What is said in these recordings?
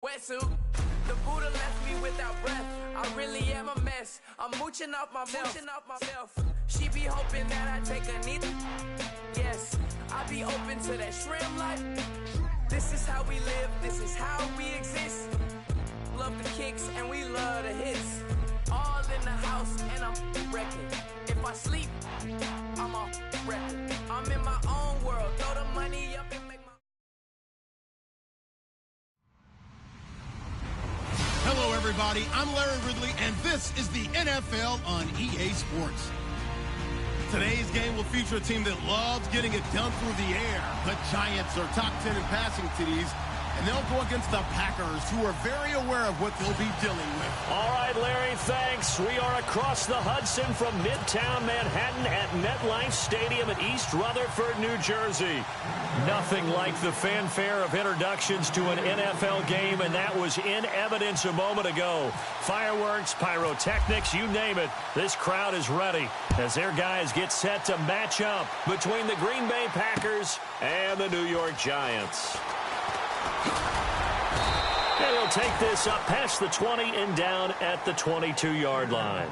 Wetsuit, the Buddha left me without breath. I really am a mess. I'm mooching off myself. She be hoping that I take a knee. Yes, I be open to that shrimp life. This is how we live, this is how we exist. Love the kicks and we love the hits. All in the house and I'm wrecking. If I sleep, I'm a record. I'm in my own world, throw the money up and make my... Hello, everybody. I'm Larry Ridley, and this is the NFL on EA Sports. Today's game will feature a team that loves getting it done through the air. The Giants are top 10 in passing TDs, and they'll go against the Packers, who are very aware of what they'll be dealing with. All right, Larry, thanks. We are across the Hudson from Midtown Manhattan at MetLife Stadium in East Rutherford, New Jersey. Nothing like the fanfare of introductions to an NFL game, and that was in evidence a moment ago. Fireworks, pyrotechnics, you name it. This crowd is ready as their guys get set to match up between the Green Bay Packers and the New York Giants. And he'll take this up past the 20 and down at the 22-yard line.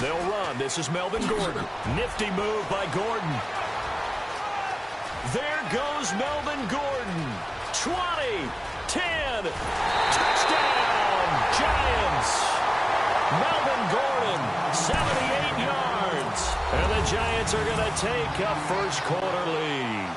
They'll run. This is Melvin Gordon. Nifty move by Gordon. There goes Melvin Gordon. 20, 10, touchdown, Giants. Melvin Gordon, 78 yards. And the Giants are going to take a first quarter lead.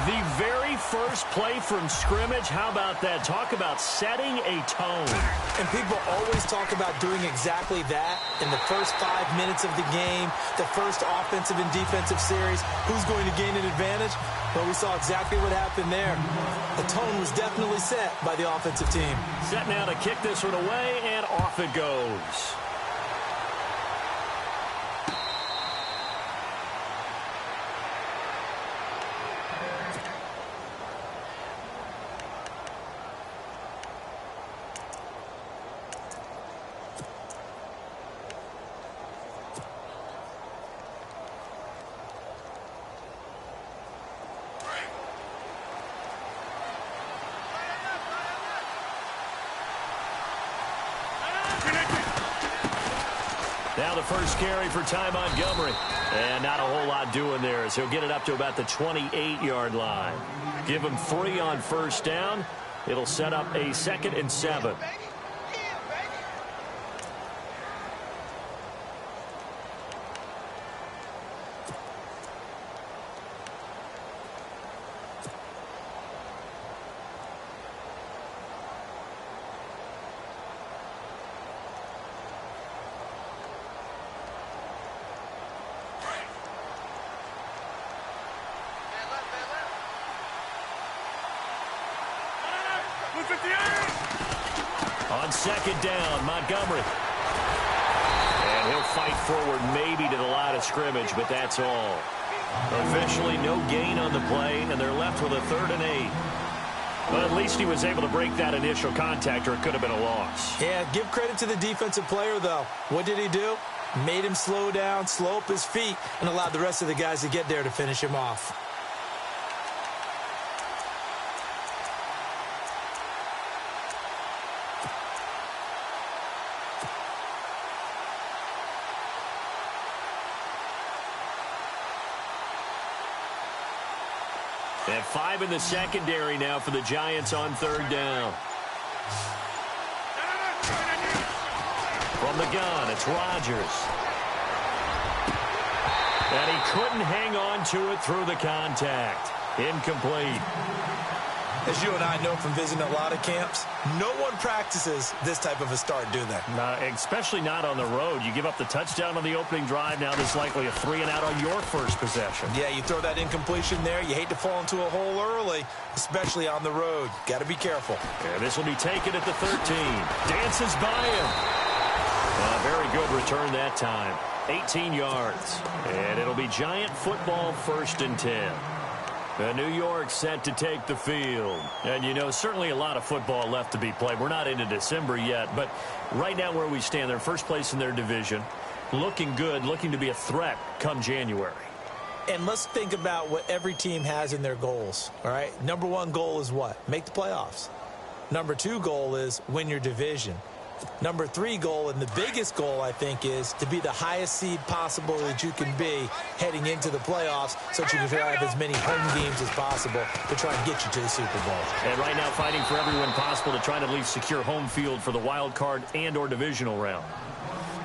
The very first play from scrimmage, how about that? Talk about setting a tone. And people always talk about doing exactly that in the first 5 minutes of the game, the first offensive and defensive series. Who's going to gain an advantage? Well, we saw exactly what happened there. The tone was definitely set by the offensive team. Set now to kick this one away, and off it goes. Now the first carry for Ty Montgomery. And not a whole lot doing there as he'll get it up to about the 28-yard line. Give him 3 on first down. It'll set up a 2nd and 7. On 2nd down, Montgomery. And he'll fight forward maybe to the line of scrimmage, but that's all. Officially no gain on the play, and they're left with a 3rd and 8. But at least he was able to break that initial contact, or it could have been a loss. Yeah, give credit to the defensive player, though. What did he do? Made him slow down, slow up his feet, and allowed the rest of the guys to get there to finish him off. And 5 in the secondary now for the Giants on 3rd down. From the gun, it's Rodgers. And he couldn't hang on to it through the contact. Incomplete. As you and I know from visiting a lot of camps, no one practices this type of a start, do they? Especially not on the road. You give up the touchdown on the opening drive. Now there's likely a 3-and-out on your first possession. Yeah, you throw that incompletion there. You hate to fall into a hole early, especially on the road. Got to be careful. And this will be taken at the 13. Dances by him. Very good return that time. 18 yards. And it'll be Giant football, 1st and 10. New York set to take the field. And, you know, certainly a lot of football left to be played. We're not into December yet, but right now where we stand, they're first place in their division. Looking good, looking to be a threat come January. And let's think about what every team has in their goals, all right? Number 1 goal is what? Make the playoffs. Number 2 goal is win your division. Number 3 goal, and the biggest goal, I think, is to be the highest seed possible that you can be heading into the playoffs so that you can have as many home games as possible to try and get you to the Super Bowl. And right now fighting for everyone possible to try to at least secure home field for the wild card and or divisional round.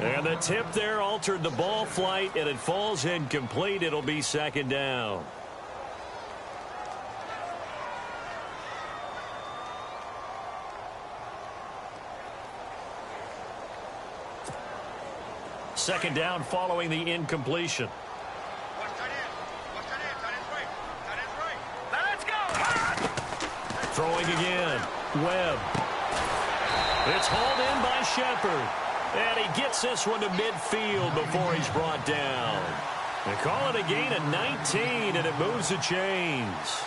And the tip there altered the ball flight, and it falls incomplete. It'll be 2nd down. Second down following the incompletion. Throwing again. Webb. It's hauled in by Shepard. And he gets this one to midfield before he's brought down. They call it a gain of 19, and it moves the chains.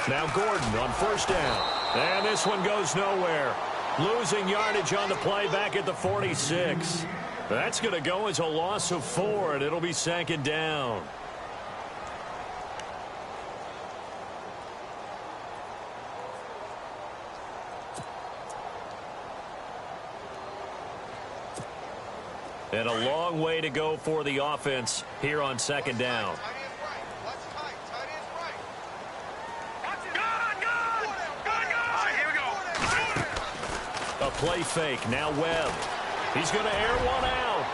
Now Gordon on 1st down. And this one goes nowhere. Losing yardage on the play back at the 46. That's going to go as a loss of 4, and it'll be 2nd down. And a long way to go for the offense here on 2nd down. A play fake. Now Webb. He's going to air one out.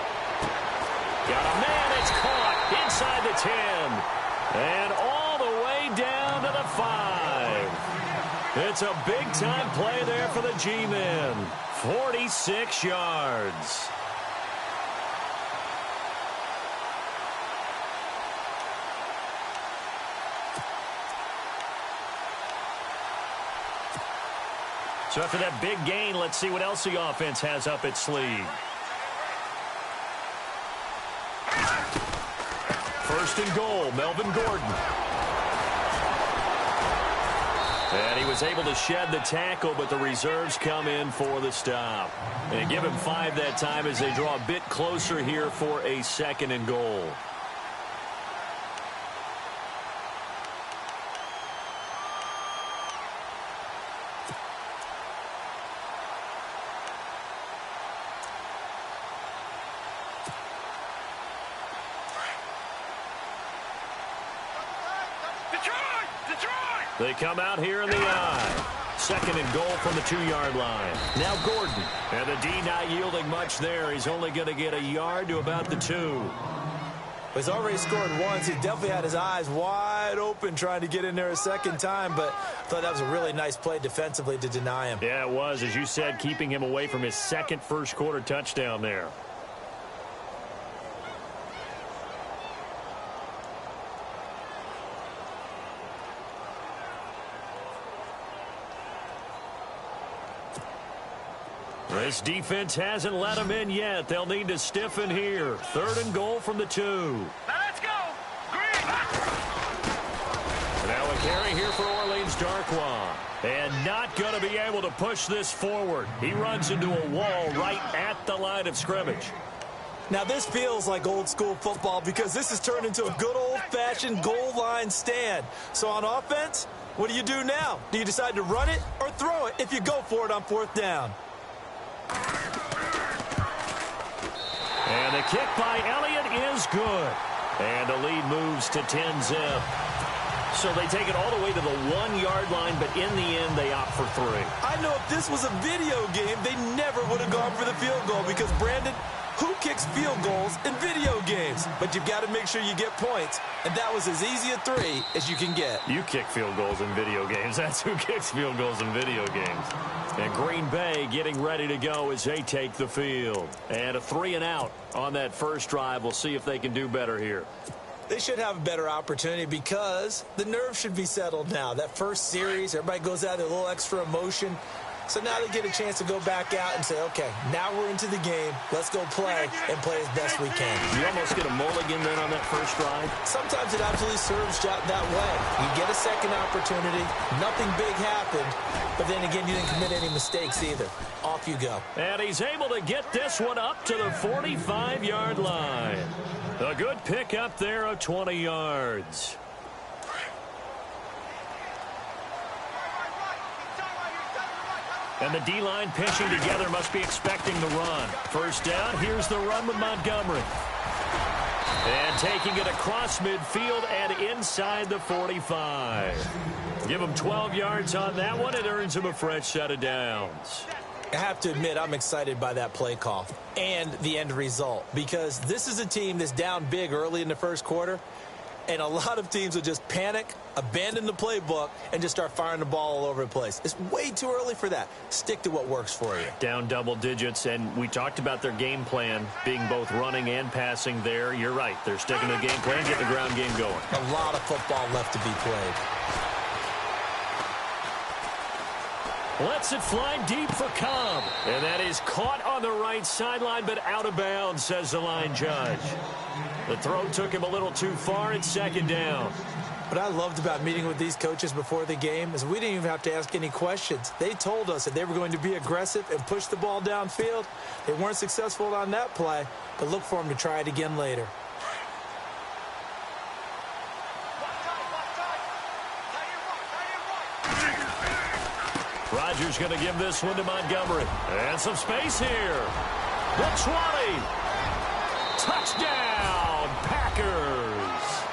Got a man. It's caught inside the 10. And all the way down to the 5. It's a big-time play there for the G-men. 46 yards. So after that big gain, let's see what else the offense has up its sleeve. 1st and goal, Melvin Gordon. And he was able to shed the tackle, but the reserves come in for the stop. And give him 5 that time as they draw a bit closer here for a 2nd and goal. They come out here in the I. 2nd and goal from the 2-yard line. Now Gordon. And the D not yielding much there. He's only going to get a yard to about the 2. He's already scored once. He definitely had his eyes wide open trying to get in there a 2nd time, but I thought that was a really nice play defensively to deny him. Yeah, it was, as you said, keeping him away from his 2nd first-quarter touchdown there. This defense hasn't let them in yet. They'll need to stiffen here. 3rd and goal from the 2. Now let's go. Green. Now a carry here for Orleans Darkwa. And not going to be able to push this forward. He runs into a wall right at the line of scrimmage. Now this feels like old school football because this has turned into a good old-fashioned goal line stand. So on offense, What do you do now? Do you decide to run it or throw it if you go for it on 4th down? And the kick by Elliott is good. And the lead moves to 10-zip. So they take it all the way to the 1-yard line, but in the end, they opt for 3. I know if this was a video game, they never would have gone for the field goal because, Brandon, who kicks field goals in video games? But you've got to make sure you get points, and that was as easy a 3 as you can get. You kick field goals in video games. That's who kicks field goals in video games. And Green Bay getting ready to go as they take the field. And a 3-and-out on that first drive. We'll see if they can do better here. They should have a better opportunity because the nerves should be settled now. That first series, everybody goes out with a little extra emotion. So now they get a chance to go back out and say, okay, now we're into the game. Let's go play and play as best we can. You almost get a mulligan then on that first drive? Sometimes it absolutely serves that way. You get a second opportunity. Nothing big happened. But then again, you didn't commit any mistakes either. Off you go. And he's able to get this one up to the 45-yard line. A good pick up there of 20 yards. And the D-line pinching together must be expecting the run. First down, here's the run with Montgomery. And taking it across midfield and inside the 45. Give him 12 yards on that one. It earns him a fresh set of downs. I have to admit, I'm excited by that play call and the end result because this is a team that's down big early in the first quarter, and a lot of teams will just panic, abandon the playbook, and just start firing the ball all over the place. It's way too early for that. Stick to what works for you. Down double digits, and we talked about their game plan being both running and passing there. You're right. They're sticking to the game plan, getting the ground game going. A lot of football left to be played. Lets it fly deep for Cobb. And that is caught on the right sideline, but out of bounds, says the line judge. The throw took him a little too far. It's second down. What I loved about meeting with these coaches before the game is we didn't even have to ask any questions. They told us that they were going to be aggressive and push the ball downfield. They weren't successful on that play, but look for them to try it again later. Rodgers going to give this one to Montgomery. And some space here. The 20. Touchdown, Packers.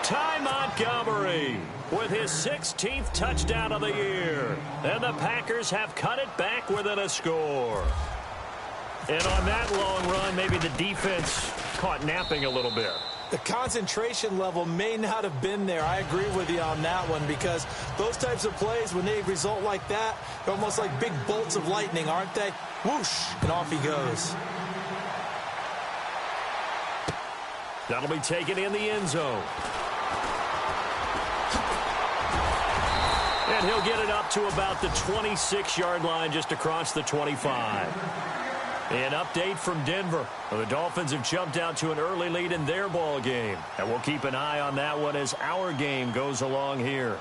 Ty Montgomery with his 16th touchdown of the year. And the Packers have cut it back within a score. And on that long run, maybe the defense caught napping a little bit. The concentration level may not have been there. I agree with you on that one because those types of plays, when they result like that, they're almost like big bolts of lightning, aren't they? Whoosh, and off he goes. That'll be taken in the end zone. And he'll get it up to about the 26-yard line just across the 25. An update from Denver. The Dolphins have jumped out to an early lead in their ball game. And we'll keep an eye on that one as our game goes along here.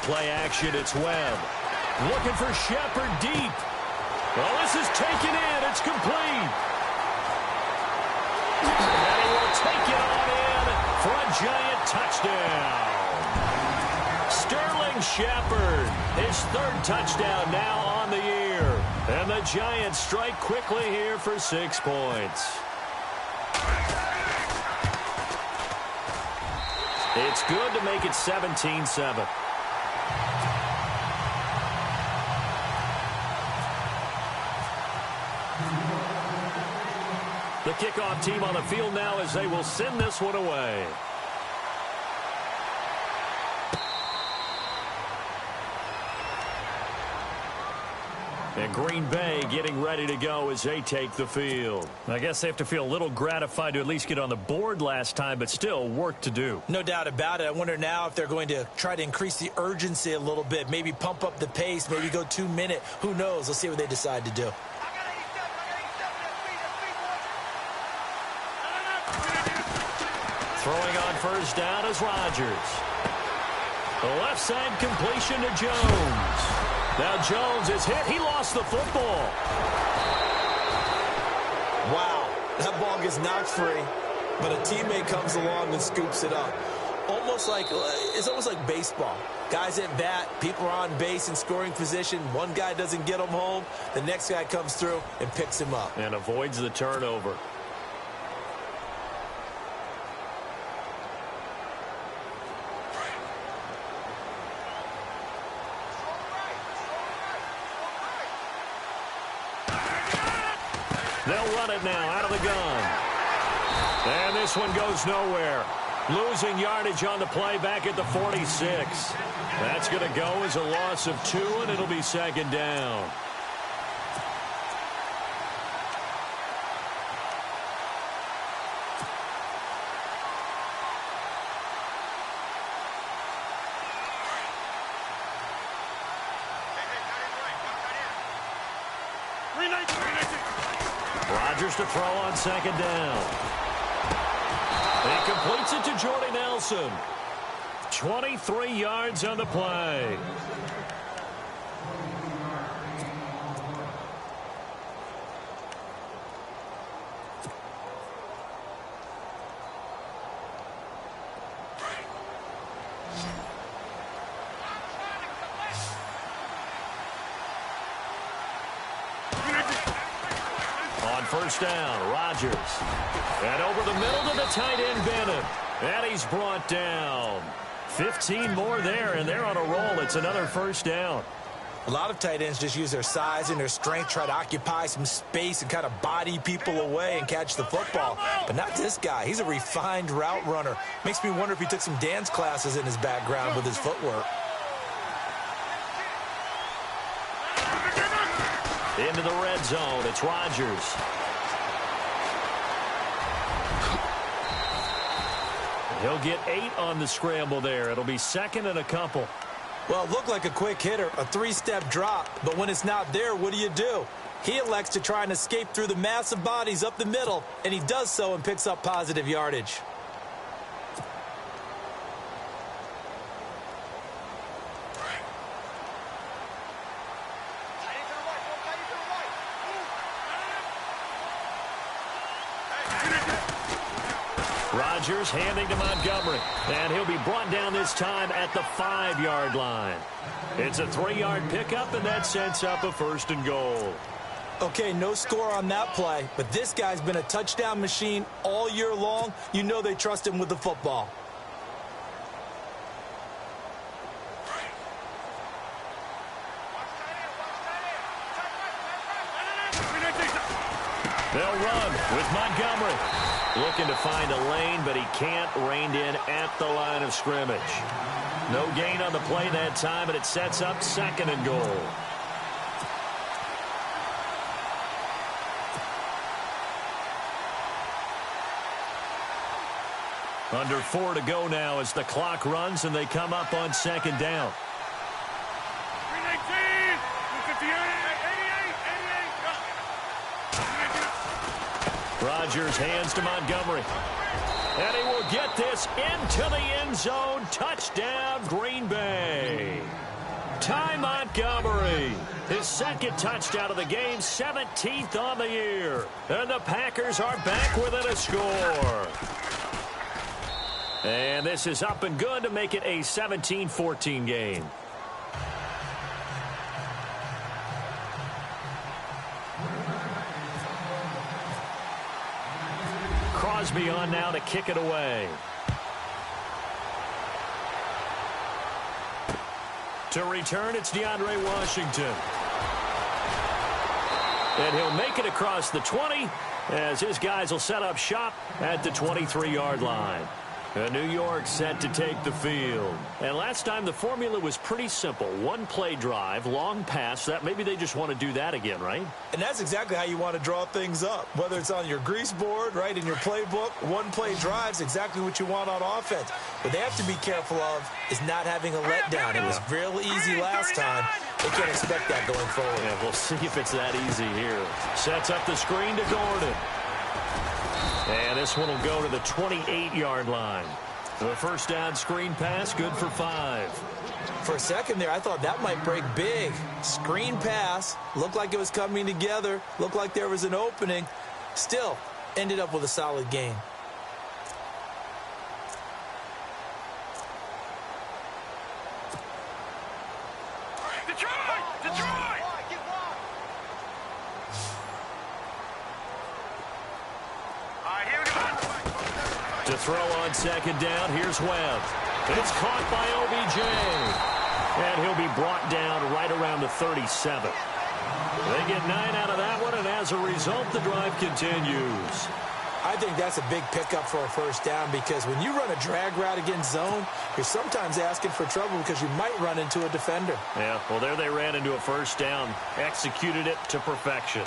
Play action, it's Webb. Looking for Shepard deep. Well, this is taken in. It's complete. And he will take it on in for a giant touchdown. Sterling Shepard, his third touchdown now on the year. And the Giants strike quickly here for 6 points. It's good to make it 17-7. The kickoff team on the field now as they will send this one away. And Green Bay getting ready to go as they take the field. I guess they have to feel a little gratified to at least get on the board last time, but still work to do. No doubt about it. I wonder now if they're going to try to increase the urgency a little bit, maybe pump up the pace, maybe go 2 minute. Who knows? Let's see what they decide to do. Throwing on first down is Rodgers. The left side completion to Jones. Now Jones is hit. He lost the football. Wow, that ball gets knocked free, but a teammate comes along and scoops it up. It's almost like baseball. Guys at bat, people are on base in scoring position. One guy doesn't get him home. The next guy comes through and picks him up. And avoids the turnover. They'll run it now out of the gun. And this one goes nowhere. Losing yardage on the play back at the 46. That's going to go as a loss of 2, and it'll be second down. Rodgers to throw on second down. He completes it to Jordy Nelson. 23 yards on the play. First down, Rodgers. And over the middle to the tight end, Bennett. And he's brought down. 15 more there, and they're on a roll. It's another first down. A lot of tight ends just use their size and their strength, try to occupy some space and kind of body people away and catch the football. But not this guy. He's a refined route runner. Makes me wonder if he took some dance classes in his background with his footwork. Into the red zone. It's Rodgers. He'll get 8 on the scramble there. It'll be second and a couple. Well, it looked like a quick hitter, a 3-step drop. But when it's not there, what do? He elects to try and escape through the massive bodies up the middle, and he does so and picks up positive yardage. Rodgers handing to Montgomery. And he'll be brought down this time at the 5-yard line. It's a 3-yard pickup, and that sets up a first and goal. Okay, no score on that play, but this guy's been a touchdown machine all year long. You know they trust him with the football. They'll run with Montgomery. Looking to find a lane, but he can't rein in at the line of scrimmage. No gain on the play that time, and it sets up second and goal. Under 4 to go now as the clock runs, and they come up on second down. 319, 258. Rodgers hands to Montgomery. And he will get this into the end zone. Touchdown, Green Bay. Ty Montgomery, his second touchdown of the game, 17th on the year. And the Packers are back within a score. And this is up and good to make it a 17-14 game. Crosby on now to kick it away. To return, it's DeAndre Washington. And he'll make it across the 20 as his guys will set up shop at the 23-yard line. New York set to take the field. And last time the formula was pretty simple. One play drive, long pass. That maybe they just want to do that again, right? And that's exactly how you want to draw things up. Whether it's on your grease board, right, in your playbook, one play drive's exactly what you want on offense. What they have to be careful of is not having a letdown. It was real easy last time. They can't expect that going forward. Yeah, we'll see if it's that easy here. Sets up the screen to Gordon. And this one will go to the 28-yard line. The first down screen pass, good for 5. For a second there, I thought that might break big. Screen pass, looked like it was coming together, looked like there was an opening. Still, ended up with a solid gain. To throw on second down, here's Webb. It's caught by OBJ. And he'll be brought down right around the 37. They get 9 out of that one, and as a result, the drive continues. I think that's a big pickup for a first down because when you run a drag route against zone, you're sometimes asking for trouble because you might run into a defender. Yeah, well, there they ran into a first down, executed it to perfection.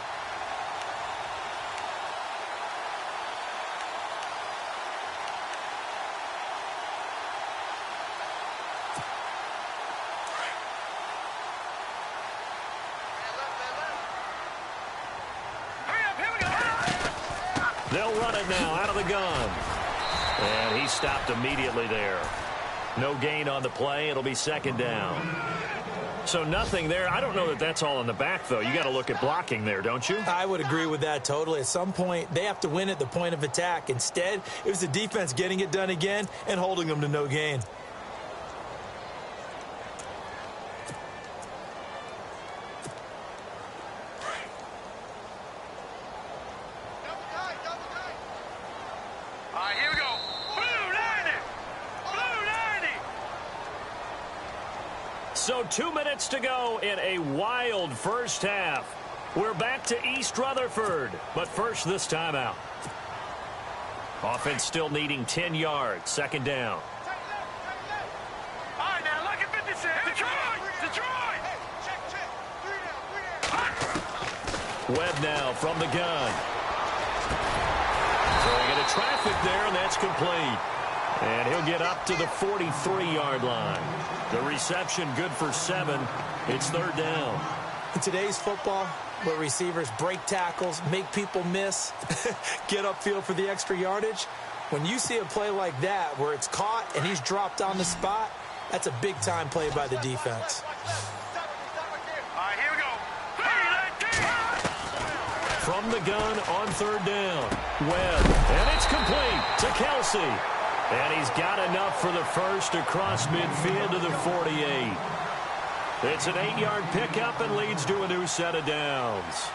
They'll run it now out of the gun. And he stopped immediately there. No gain on the play. It'll be second down. So nothing there. I don't know that that's all in the back, though. You got to look at blocking there, don't you? I would agree with that totally. At some point, they have to win at the point of attack. Instead, it was the defense getting it done again and holding them to no gain. So 2 minutes to go in a wild first half. We're back to East Rutherford, but first this timeout. Offense still needing 10 yards, second down. All right, now look at 56. Detroit! Webb now from the gun. Throwing into traffic there, and that's complete. And he'll get up to the 43-yard line. The reception good for 7. It's third down. In today's football, where receivers break tackles, make people miss, get upfield for the extra yardage, when you see a play like that where it's caught and he's dropped on the spot, that's a big-time play by the defense. All right, here we go. From the gun on third down. Webb, and it's complete to Kelsey. And he's got enough for the first across midfield to the 48. It's an 8-yard pickup and leads to a new set of downs.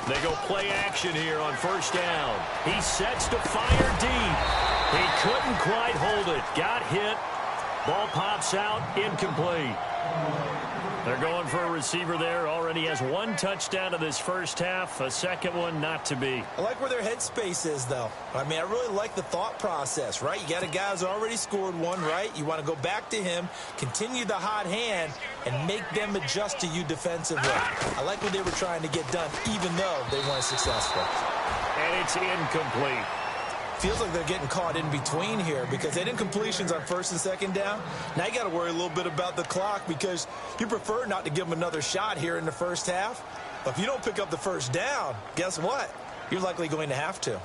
They go play action here on first down. He sets to fire deep. He couldn't quite hold it. Got hit. Ball pops out. Incomplete. They're going for a receiver there. Already has 1 touchdown in this first half. A second one not to be. I like where their headspace is, though. I mean, I really like the thought process, right? You got a guy who's already scored one, right? You want to go back to him, continue the hot hand, and make them adjust to you defensively. I like what they were trying to get done, even though they weren't successful. And it's incomplete. Feels like they're getting caught in between here because they did incompletions on first and second down. Now you got to worry a little bit about the clock because you prefer not to give them another shot here in the first half. But if you don't pick up the first down, guess what? You're likely going to have to.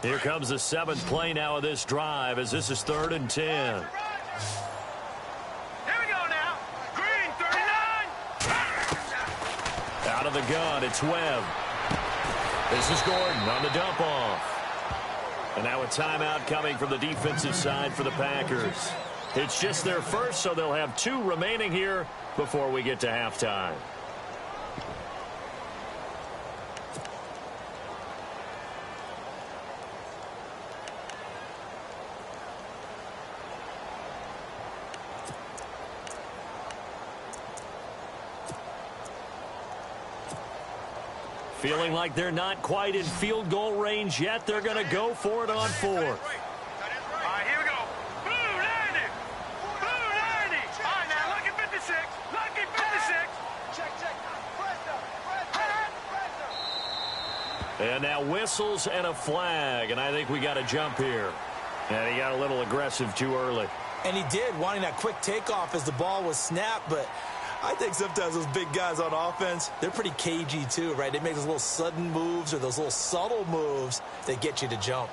Here comes the 7th play now of this drive as this is 3rd and 10. Here we go now. Green, 39. Out of the gun, it's Webb. This is Gordon on the dump off. And now a timeout coming from the defensive side for the Packers. It's just their first, so they'll have 2 remaining here before we get to halftime. Feeling like they're not quite in field goal range yet. They're going to go for it on 4th. All right, here we go. Blue 90. Blue 90. All right, now look at 56. Look at And now whistles and a flag, and I think we got a jump here. And he got a little aggressive too early. And he did, wanting that quick takeoff as the ball was snapped, but I think sometimes those big guys on offense, they're pretty cagey too, right? They make those little sudden moves or those little subtle moves that get you to jump.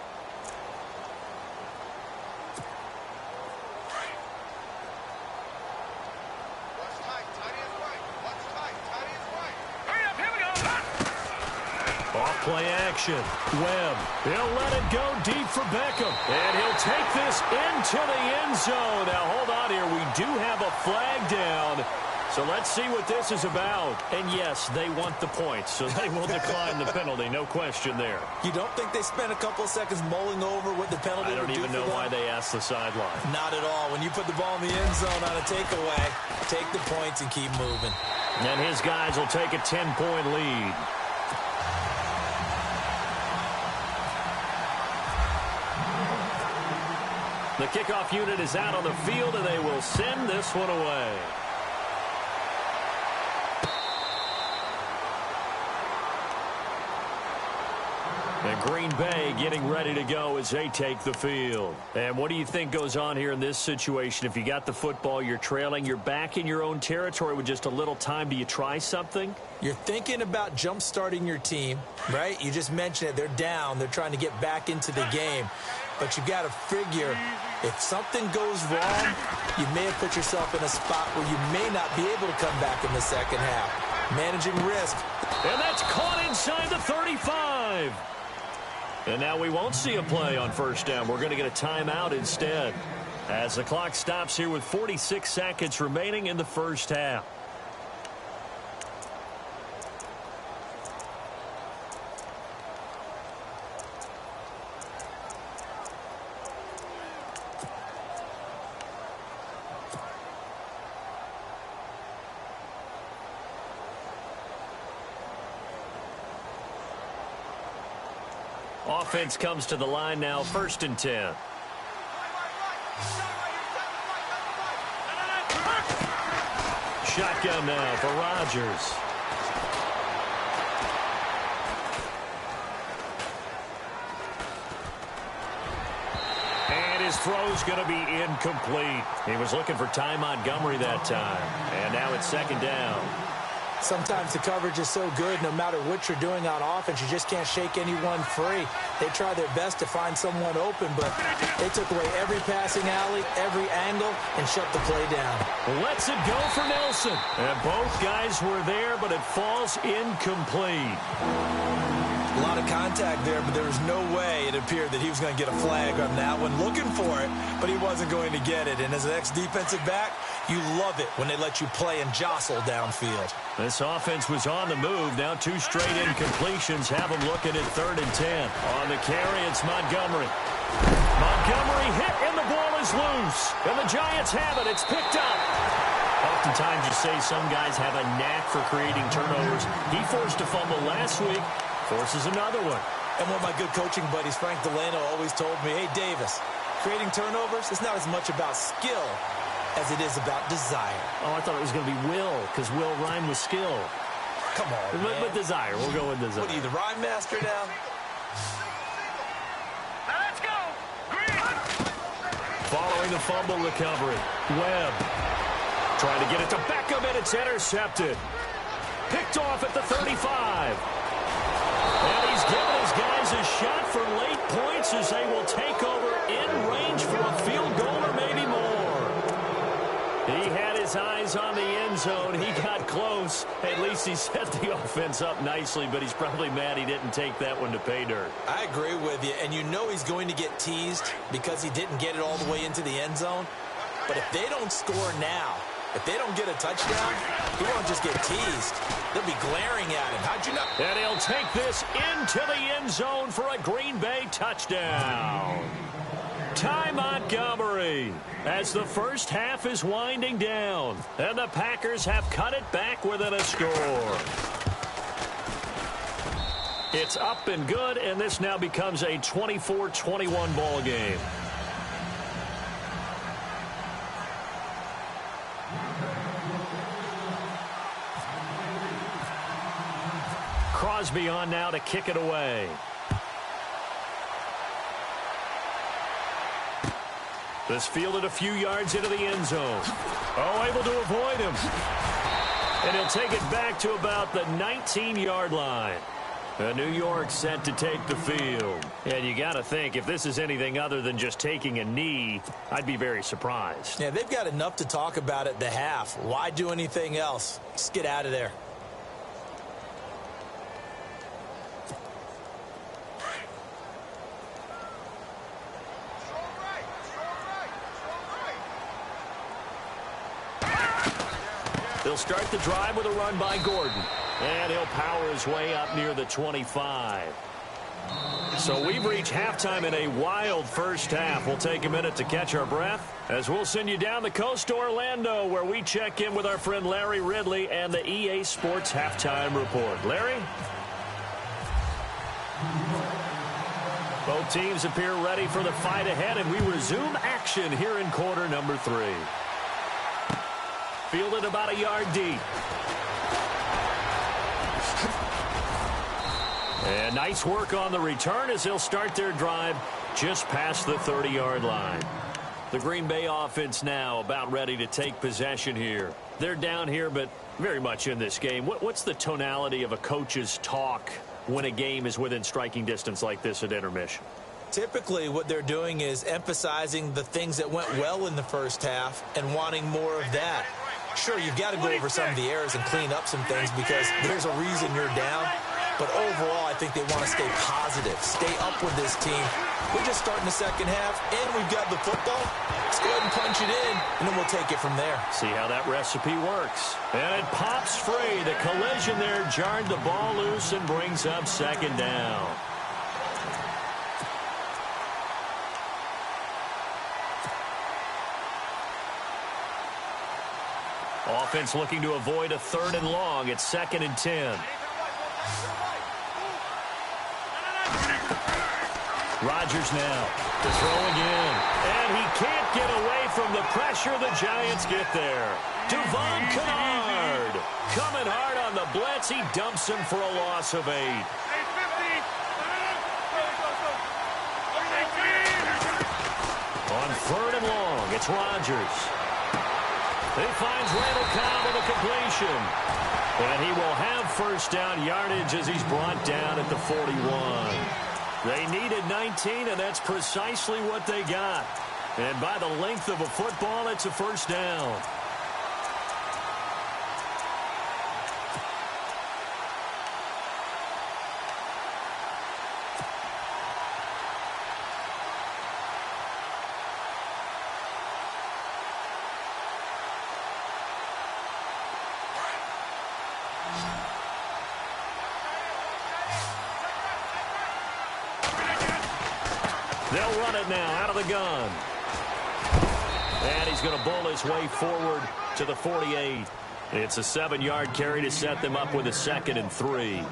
Play action. Webb. He'll let it go deep for Beckham. And he'll take this into the end zone. Now, hold on here. We do have a flag down. So let's see what this is about. And, yes, they want the points, so they will decline the penalty. No question there. You don't think they spent a couple of seconds mulling over what the penalty would do? I don't even know why they asked the sideline. Not at all. When you put the ball in the end zone on a takeaway, take the points and keep moving. And his guys will take a 10-point lead. The kickoff unit is out on the field, and they will send this one away. And Green Bay getting ready to go as they take the field. And what do you think goes on here in this situation? If you got the football, you're trailing, you're back in your own territory with just a little time. Do you try something? You're thinking about jump-starting your team, right? You just mentioned it. They're down. They're trying to get back into the game. But you've got to figure, if something goes wrong, you may have put yourself in a spot where you may not be able to come back in the second half. Managing risk. And that's caught inside the 35. And now we won't see a play on first down. We're going to get a timeout instead as the clock stops here with 46 seconds remaining in the first half. Offense comes to the line now, 1st and 10. Shotgun now for Rodgers. And his throw's going to be incomplete. He was looking for Ty Montgomery that time. And now it's 2nd down. Sometimes the coverage is so good, no matter what you're doing on offense, you just can't shake anyone free. They try their best to find someone open, but they took away every passing alley, every angle, and shut the play down. Lets it go for Nelson. And both guys were there, but it falls incomplete. A lot of contact there, but there was no way it appeared that he was going to get a flag on that one. Looking for it, but he wasn't going to get it. And as an ex-defensive back, you love it when they let you play and jostle downfield. This offense was on the move. Now 2 straight incompletions have them looking at 3rd and 10. On the carry, it's Montgomery. Montgomery hit, and the ball is loose. And the Giants have it. It's picked up. Oftentimes you say some guys have a knack for creating turnovers. He forced a fumble last week. Forces another one. And one of my good coaching buddies, Frank Delano, always told me, hey, Davis, creating turnovers is not as much about skill as it is about desire. Oh, I thought it was going to be will, because will rhyme with skill. Come on, man. But desire. We'll go with desire. What are you, the rhyme master now? Now let's go. Green. Following the fumble recovery, Webb trying to get it to Beckham, and it's intercepted. Picked off at the 35. And he's given his guys a shot for late points as they will take over in range for a field goal or maybe more. He had his eyes on the end zone. He got close. At least he set the offense up nicely, but he's probably mad he didn't take that one to pay dirt. I agree with you, and you know he's going to get teased because he didn't get it all the way into the end zone. But if they don't score now, if they don't get a touchdown, he won't just get teased. They'll be glaring at him. How'd you know? And he'll take this into the end zone for a Green Bay touchdown. Ty Montgomery as the first half is winding down. And the Packers have cut it back within a score. It's up and good, and this now becomes a 24-21 ball game. Crosby on now to kick it away. This fielded a few yards into the end zone. Oh, able to avoid him. And he'll take it back to about the 19-yard line. New York set to take the field. And you got to think, if this is anything other than just taking a knee, I'd be very surprised. Yeah, they've got enough to talk about at the half. Why do anything else? Just get out of there. They'll start the drive with a run by Gordon. And he'll power his way up near the 25. So we've reached halftime in a wild first half. We'll take a minute to catch our breath as we'll send you down the coast to Orlando, where we check in with our friend Larry Ridley and the EA Sports Halftime Report. Larry? Both teams appear ready for the fight ahead, and we resume action here in quarter number 3. Fielded about a yard deep. And nice work on the return as they'll start their drive just past the 30-yard line. The Green Bay offense now about ready to take possession here. They're down here, but very much in this game. What's the tonality of a coach's talk when a game is within striking distance like this at intermission? Typically, what they're doing is emphasizing the things that went well in the first half and wanting more of that. Sure, you've got to go over some of the errors and clean up some things because there's a reason you're down. But overall, I think they want to stay positive, stay up with this team. We're just starting the second half, and we've got the football. Let's go ahead and punch it in, and then we'll take it from there. See how that recipe works. And it pops free. The collision there jarred the ball loose and brings up second down. Offense looking to avoid a 3rd and long. It's 2nd and 10. Rodgers now to throw again. And he can't get away from the pressure. The Giants get there. Devon Kennard coming hard on the blitz. He dumps him for a loss of 8. On 3rd and long, it's Rodgers. He finds Randall Cobb with a completion. And he will have first down yardage as he's brought down at the 41. They needed 19, and that's precisely what they got. And by the length of a football, it's a first down. They'll run it now out of the gun. And he's going to bowl his way forward to the 48. It's a 7-yard carry to set them up with a 2nd and 3.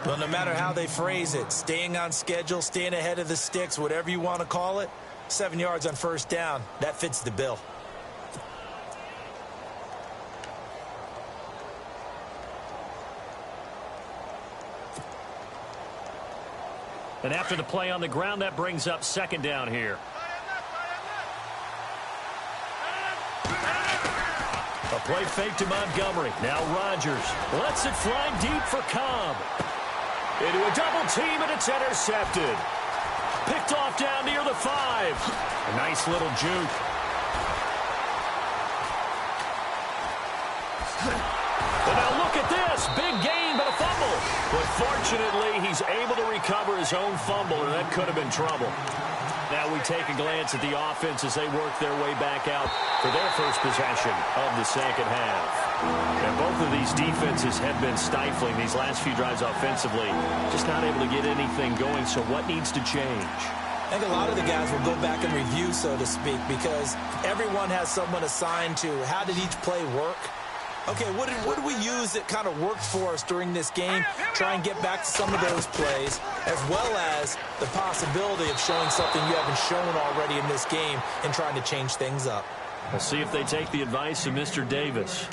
Well, no matter how they phrase it, staying on schedule, staying ahead of the sticks, whatever you want to call it, 7 yards on first down, that fits the bill. And after the play on the ground, that brings up 2nd down here. A play fake to Montgomery. Now Rodgers lets it fly deep for Cobb. Into a double team, and it's intercepted. Picked off down near the 5. A nice little juke. And now look at this. Big gain, but a fumble. But fortunately, he's able to recover his own fumble, and that could have been trouble. Now we take a glance at the offense as they work their way back out for their first possession of the second half. And both of these defenses have been stifling these last few drives offensively. Just not able to get anything going, so what needs to change? I think a lot of the guys will go back and review, so to speak, because everyone has someone assigned to how did each play work. Okay, what did we use that kind of worked for us during this game? Try and get back to some of those plays, as well as the possibility of showing something you haven't shown already in this game and trying to change things up. We'll see if they take the advice of Mr. Davis.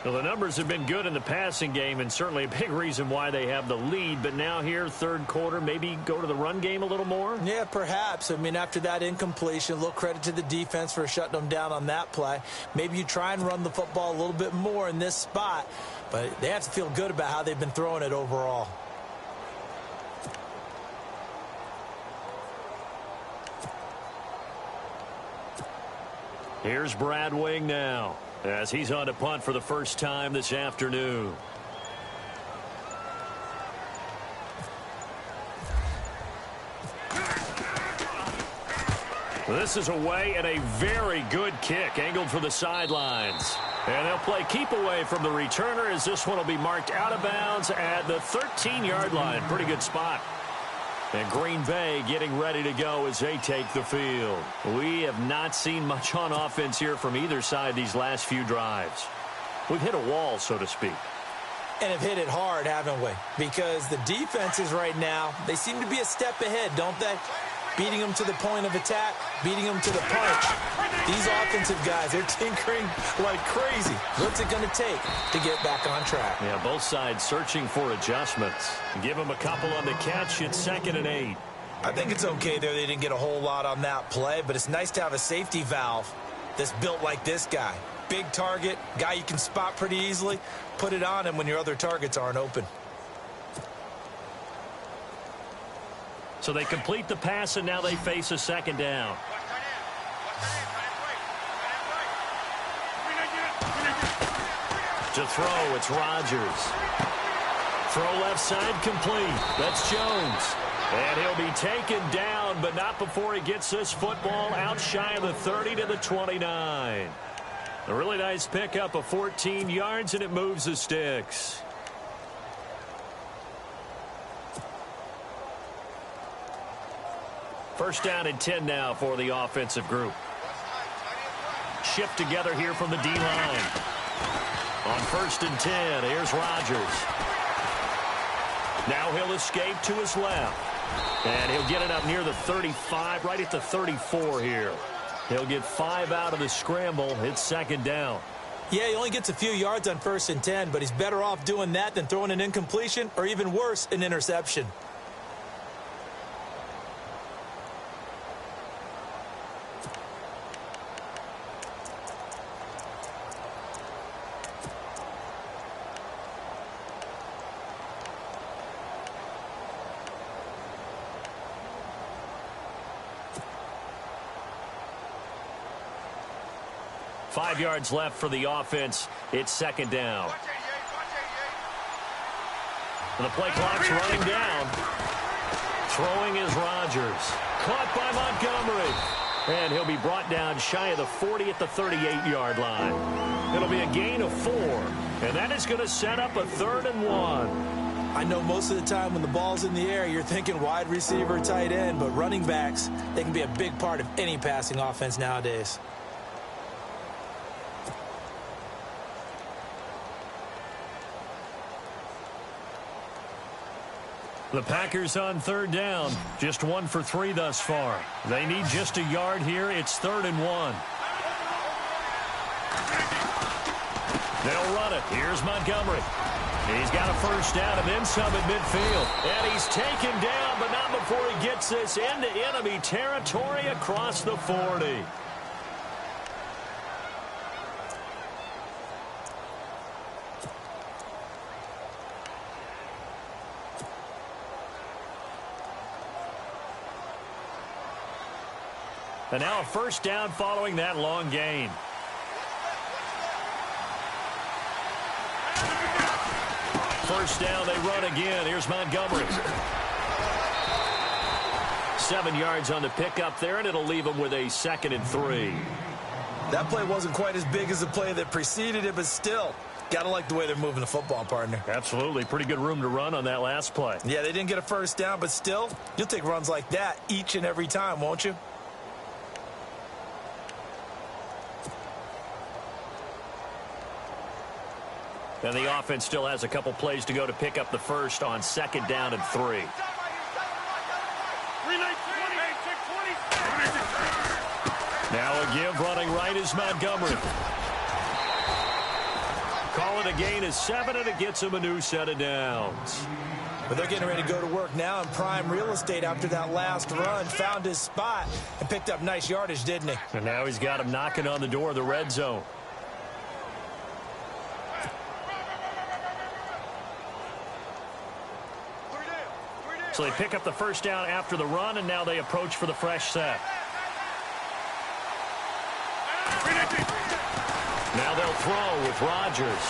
Well, the numbers have been good in the passing game and certainly a big reason why they have the lead. But now here, third quarter, maybe go to the run game a little more? Yeah, perhaps. I mean, after that incompletion, a little credit to the defense for shutting them down on that play. Maybe you try and run the football a little bit more in this spot. But they have to feel good about how they've been throwing it overall. Here's Brad Wing now, as he's on to punt for the first time this afternoon. This is away and a very good kick, angled for the sidelines. And they'll play keep away from the returner as this one will be marked out of bounds at the 13-yard line. Pretty good spot. And Green Bay getting ready to go as they take the field. We have not seen much on offense here from either side these last few drives. We've hit a wall, so to speak. And have hit it hard, haven't we? Because the defenses right now, they seem to be a step ahead, don't they? Beating them to the point of attack, beating them to the punch. These offensive guys, they're tinkering like crazy. What's it going to take to get back on track? Yeah, both sides searching for adjustments. Give them a couple on the catch. It's 2nd and 8. I think it's okay there. They didn't get a whole lot on that play, but it's nice to have a safety valve that's built like this guy. Big target, guy you can spot pretty easily. Put it on him when your other targets aren't open. So they complete the pass, and now they face a 2nd down. To throw, it's Rodgers. Throw left side complete. That's Jones. And he'll be taken down, but not before he gets this football out shy of the 30 to the 29. A really nice pickup of 14 yards, and it moves the sticks. First down and 10 now for the offensive group. Shift together here from the D-line. On 1st and 10, here's Rodgers. Now he'll escape to his left. And he'll get it up near the 35, right at the 34 here. He'll get 5 out of the scramble. It's 2nd down. Yeah, he only gets a few yards on 1st and 10, but he's better off doing that than throwing an incompletion or even worse, an interception. Five yards left for the offense. It's 2nd down. And the play clock's running down. Throwing is Rodgers. Caught by Montgomery. And he'll be brought down shy of the 40 at the 38-yard line. It'll be a gain of 4. And that is going to set up a 3rd and 1. I know most of the time when the ball's in the air, you're thinking wide receiver, tight end, but running backs, they can be a big part of any passing offense nowadays. The Packers on 3rd down. Just 1 for 3 thus far. They need just a yard here. It's 3rd and 1. They'll run it. Here's Montgomery. He's got a first down and then some at midfield. And he's taken down, but not before he gets this into enemy territory across the 40. And now a first down following that long gain. First down, they run again. Here's Montgomery. 7 yards on the pickup there, and it'll leave them with a 2nd and 3. That play wasn't quite as big as the play that preceded it, but still, got to like the way they're moving the football, partner. Absolutely. Pretty good room to run on that last play. Yeah, they didn't get a first down, but still, you'll take runs like that each and every time, won't you? And the offense still has a couple plays to go to pick up the first on 2nd down and 3. Now a give running right is Montgomery. Call it a gain of 7, and it gets them a new set of downs. But they're getting ready to go to work now in prime real estate after that last run. Found his spot and picked up nice yardage, didn't he? And now he's got him knocking on the door of the red zone. So they pick up the first down after the run, and now they approach for the fresh set. Now they'll throw with Rodgers.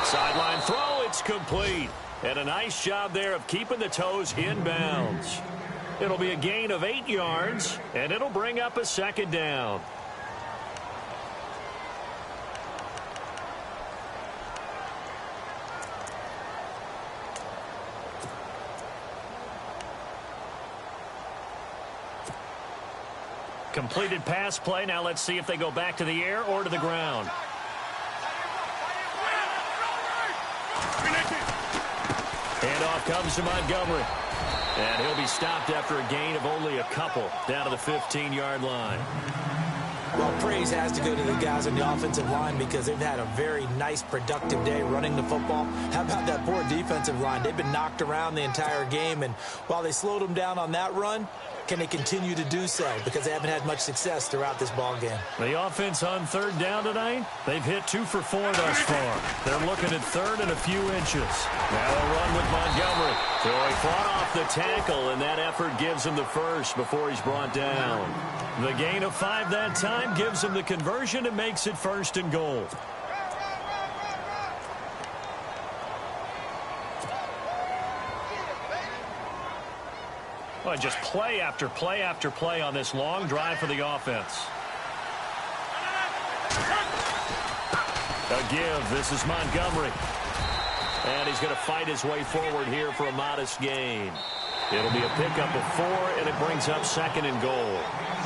Sideline throw, it's complete. And a nice job there of keeping the toes inbounds. It'll be a gain of 8 yards, and it'll bring up a second down. Completed pass play. Now let's see if they go back to the air or to the ground. Handoff comes to Montgomery. And he'll be stopped after a gain of only a couple down to the 15-yard line. Well, praise has to go to the guys on the offensive line because they've had a very nice, productive day running the football. How about that poor defensive line? They've been knocked around the entire game, and while they slowed them down on that run, can they continue to do so? Because they haven't had much success throughout this ball game. The offense on third down tonight, they've hit 2 for 4 thus far. They're looking at third and a few inches. Now they'll run with Montgomery. So he fought off the tackle, and that effort gives him the first before he's brought down. The gain of 5 that time gives him the conversion and makes it 1st and goal. Well, just play after play after play on this long drive for the offense. A give. This is Montgomery. And he's going to fight his way forward here for a modest gain. It'll be a pickup of 4, and it brings up 2nd and goal.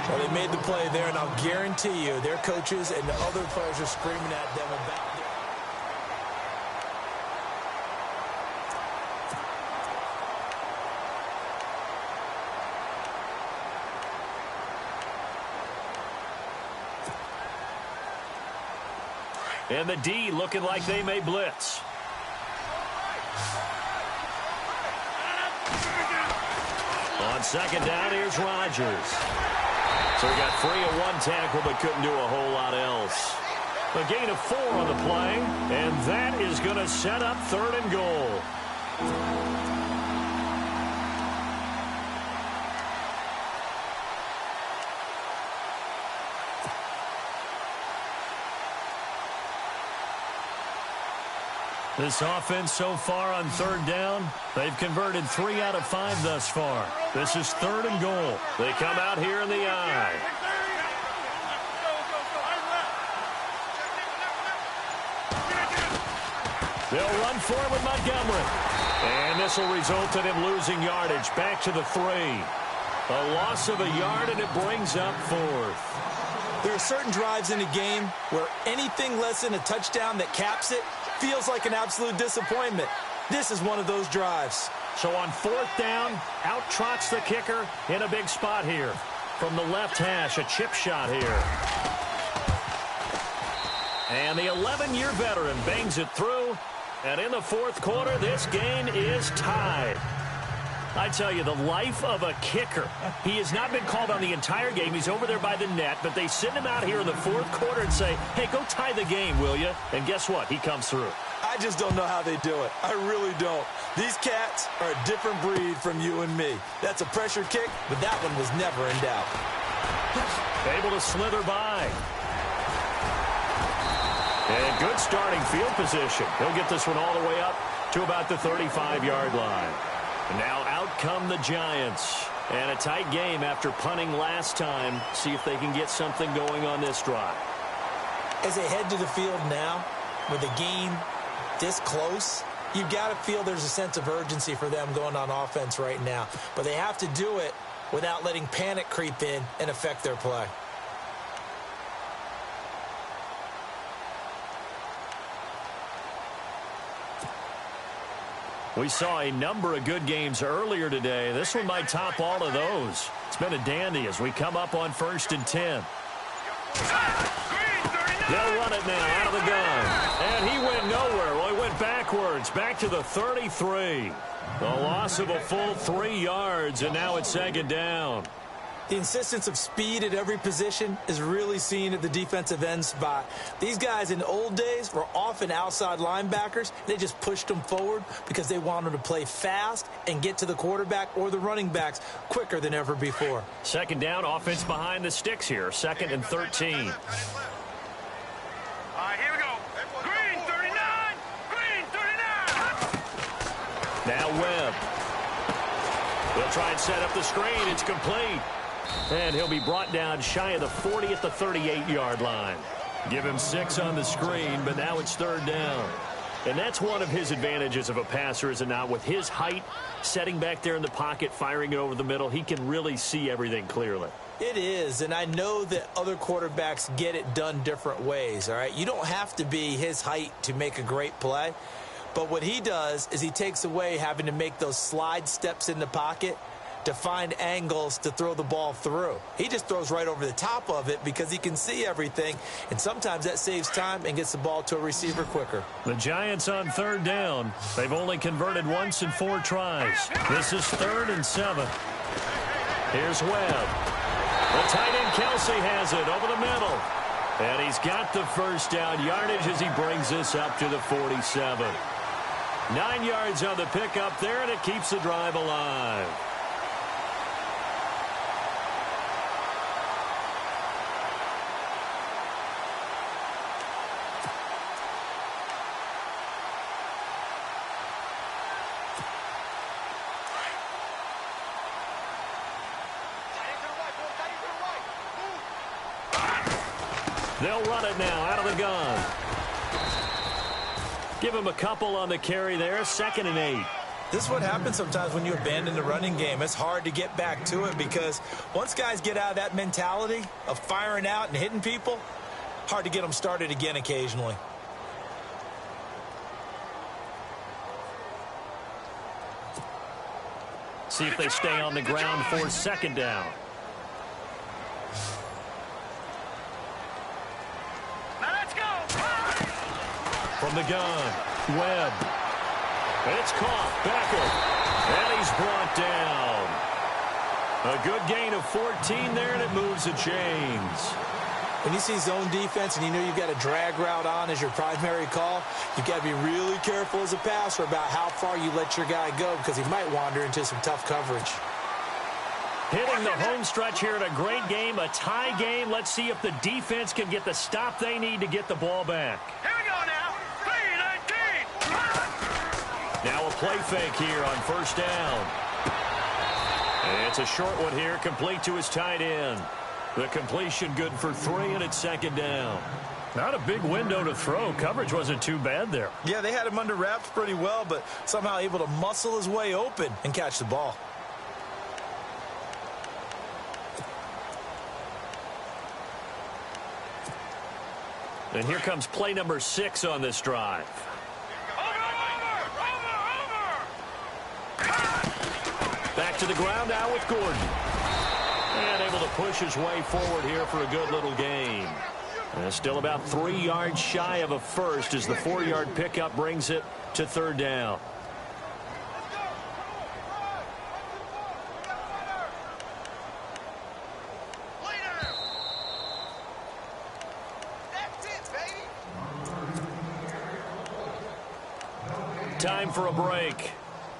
Well, they made the play there, and I'll guarantee you their coaches and the other players are screaming at them about And the D looking like they may blitz. On 2nd down, here's Rodgers. So he got free of 1 tackle but couldn't do a whole lot else. A gain of 4 on the play, and that is going to set up 3rd and goal. This offense so far on 3rd down, they've converted 3 out of 5 thus far. This is 3rd and goal. They come out here in the I. They'll run for it with Montgomery. And this will result in him losing yardage back to the 3. A loss of a yard, and it brings up 4th. There are certain drives in a game where anything less than a touchdown that caps it feels like an absolute disappointment. This is one of those drives. So on 4th down, out trots the kicker in a big spot here. From the left hash, a chip shot here. And the 11-year veteran bangs it through. And in the 4th quarter, this game is tied. I tell you, the life of a kicker. He has not been called on the entire game. He's over there by the net, but they send him out here in the 4th quarter and say, hey, go tie the game, will you? And guess what? He comes through. I just don't know how they do it. I really don't. These cats are a different breed from you and me. That's a pressure kick, but that one was never in doubt. Able to slither by. And good starting field position. He'll get this one all the way up to about the 35-yard line. And now out come the Giants. And a tight game after punting last time. See if they can get something going on this drive. As they head to the field now, with the game this close, you've got to feel there's a sense of urgency for them going on offense right now. But they have to do it without letting panic creep in and affect their play. We saw a number of good games earlier today. This one might top all of those. It's been a dandy as we come up on 1st and 10. They'll run it now out of the gun. And it backwards, back to the 33. A loss of a full 3 yards, and now it's second down. The insistence of speed at every position is really seen at the defensive end spot. These guys in the old days were often outside linebackers. They just pushed them forward because they wanted to play fast and get to the quarterback or the running backs quicker than ever before. Second down, offense behind the sticks here. 2nd and 13. All right, here we go. Green 39. Green 39. Now Webb. They'll try and set up the screen. It's complete. And he'll be brought down shy of the 40 at the 38-yard line. Give him 6 on the screen, but now it's 3rd down. And that's one of his advantages of a passer, is it not? With his height, setting back there in the pocket, firing it over the middle, he can really see everything clearly. It is, and I know that other quarterbacks get it done different ways, all right? You don't have to be his height to make a great play. But what he does is he takes away having to make those slide steps in the pocket to find angles to throw the ball through. He just throws right over the top of it because he can see everything, and sometimes that saves time and gets the ball to a receiver quicker. The Giants on 3rd down. They've only converted once in 4 tries. This is 3rd and 7. Here's Webb. The tight end Kelsey has it over the middle. And he's got the first down yardage as he brings this up to the 47. 9 yards on the pickup there, and it keeps the drive alive. They'll run it now out of the gun. Give him a couple on the carry there. 2nd and 8. This is what happens sometimes when you abandon the running game. It's hard to get back to it because once guys get out of that mentality of firing out and hitting people, hard to get them started again occasionally. See if they stay on the ground for 2nd down. From the gun, Webb. It's caught. Becker. And he's brought down. A good gain of 14 there, and it moves the chains. When you see zone defense and you know you've got a drag route on as your primary call, you've got to be really careful as a passer about how far you let your guy go because he might wander into some tough coverage. Hitting the home stretch here in a great game, a tie game. Let's see if the defense can get the stop they need to get the ball back. Here we go now. 3-19. Now a play fake here on 1st down. And it's a short one here, complete to his tight end. The completion good for 3, and it's 2nd down. Not a big window to throw. Coverage wasn't too bad there. Yeah, they had him under wraps pretty well, but somehow able to muscle his way open and catch the ball. And here comes play number 6 on this drive. Back to the ground now with Gordon. And able to push his way forward here for a good little gain. And still about 3 yards shy of a first as the 4-yard pickup brings it to 3rd down. Time for a break.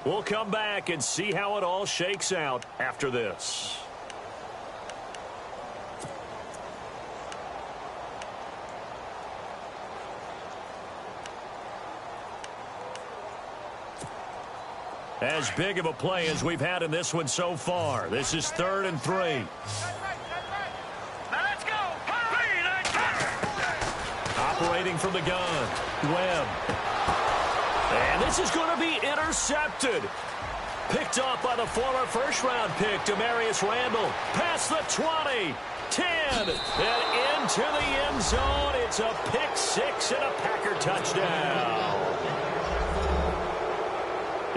We'll come back and see how it all shakes out after this. As big of a play as we've had in this one so far. This is 3rd and 3. Now let's go. Operating from the gun. Webb. And this is going to be intercepted. Picked off by the former first-round pick, Demarius Randall. Past the 20, 10, and into the end zone. It's a pick 6 and a Packer touchdown.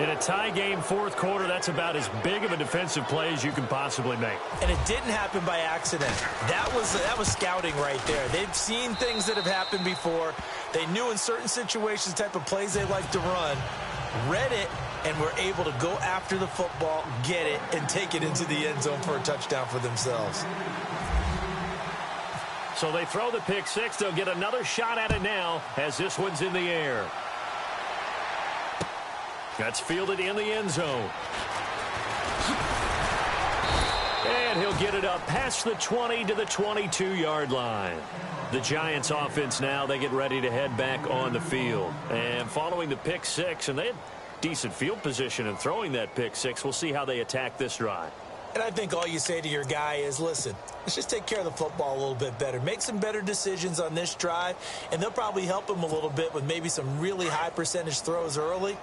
In a tie game fourth quarter, that's about as big of a defensive play as you can possibly make. And it didn't happen by accident. That was scouting right there. They've seen things that have happened before. They knew in certain situations the type of plays they like to run, read it, and were able to go after the football, get it, and take it into the end zone for a touchdown for themselves. So they throw the pick six. They'll get another shot at it now as this one's in the air. That's fielded in the end zone. And he'll get it up past the 20 to the 22-yard line. The Giants offense now, they get ready to head back on the field. And following the pick six, and they had decent field position in throwing that pick six, we'll see how they attack this drive. And I think all you say to your guy is, listen, let's just take care of the football a little bit better. Make some better decisions on this drive, and they'll probably help him a little bit with maybe some really high percentage throws early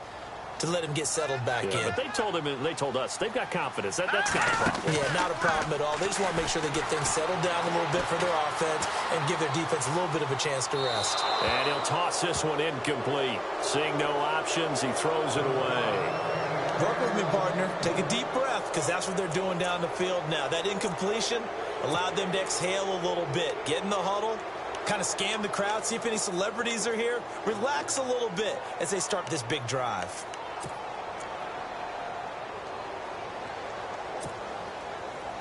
to let him get settled back in. But they told him, and they told us, they've got confidence. That's not a problem. Yeah, not a problem at all. They just want to make sure they get things settled down a little bit for their offense and give their defense a little bit of a chance to rest. And he'll toss this one incomplete. Seeing no options, he throws it away. Work with me, partner. Take a deep breath, because that's what they're doing down the field now. That incompletion allowed them to exhale a little bit. Get in the huddle, kind of scan the crowd, see if any celebrities are here. Relax a little bit as they start this big drive.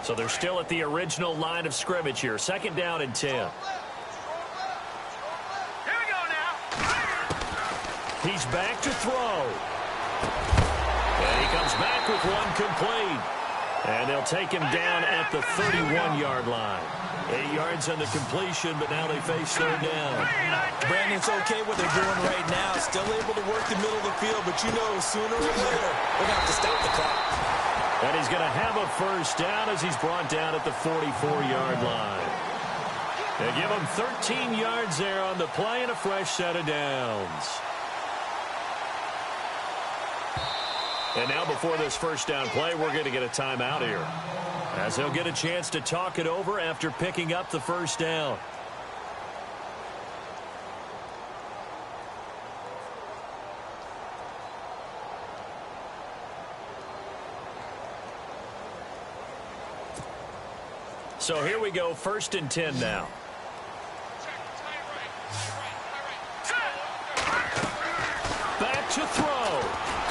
So they're still at the original line of scrimmage here. Second down and 10. Here we go now. He's back to throw. And he comes back with one complete. And they'll take him down at the 31-yard line. 8 yards on the completion, but now they face third down. Brandon, it's okay what they're doing right now. Still able to work the middle of the field, but you know sooner or later they're going to have to stop the clock. And he's going to have a first down as he's brought down at the 44-yard line. They give him 13 yards there on the play and a fresh set of downs. And now before this first down play, we're going to get a timeout here, as they'll get a chance to talk it over after picking up the first down. So here we go, 1st and 10 now. Back to throw.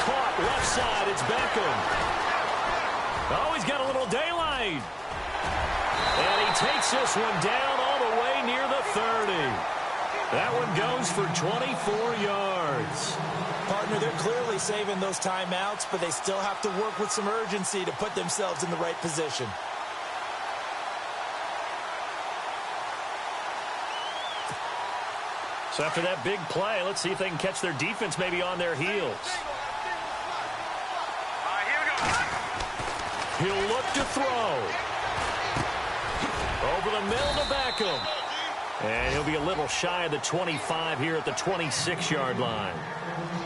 Caught left side, it's Beckham. Oh, he's got a little daylight. And he takes this one down all the way near the 30. That one goes for 24 yards. Partner, they're clearly saving those timeouts, but they still have to work with some urgency to put themselves in the right position. So after that big play, let's see if they can catch their defense maybe on their heels. He'll look to throw. Over the middle to Beckham. And he'll be a little shy of the 25 here at the 26-yard line.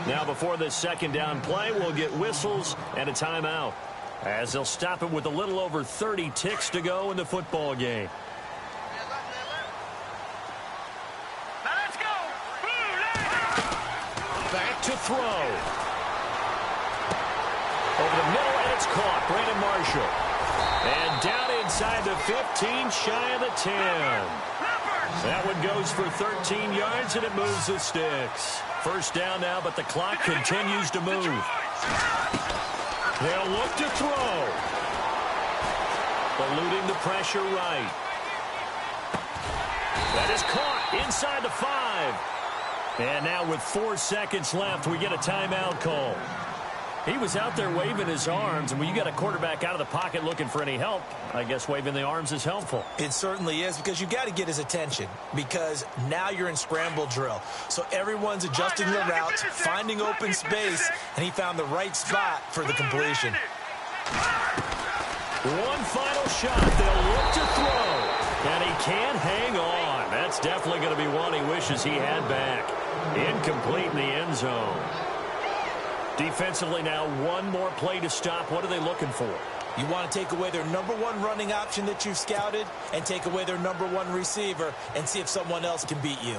Now before this second down play, we'll get whistles and a timeout, as they'll stop it with a little over 30 ticks to go in the football game. Back to throw. Over the middle, and it's caught. Brandon Marshall. And down inside the 15, shy of the 10. That one goes for 13 yards, and it moves the sticks. First down now, but the clock continues to move. They'll look to throw. Eluding the pressure right. That is caught inside the 5. And now with 4 seconds left, we get a timeout call. He was out there waving his arms, and when you got a quarterback out of the pocket looking for any help, I guess waving the arms is helpful. It certainly is, because you got to get his attention, because now you're in scramble drill. So everyone's adjusting their routes, finding open space, and he found the right spot for the completion. One final shot. They'll look to throw, and he can't hang on. That's definitely going to be one he wishes he had back. Incomplete in the end zone. Defensively now, one more play to stop. What are they looking for? You want to take away their number one running option that you've scouted and take away their number one receiver and see if someone else can beat you.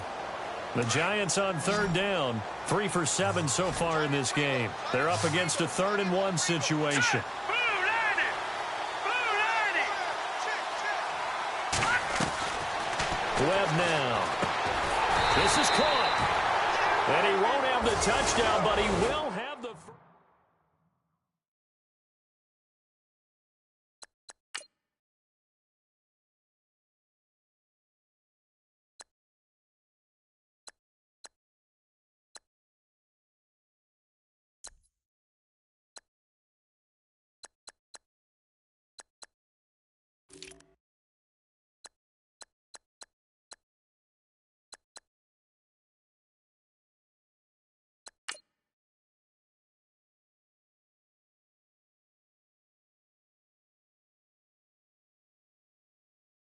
The Giants on third down, 3 for 7 so far in this game. They're up against a 3rd-and-1 situation. Webb now. This is caught. And he won't have the touchdown, but he will have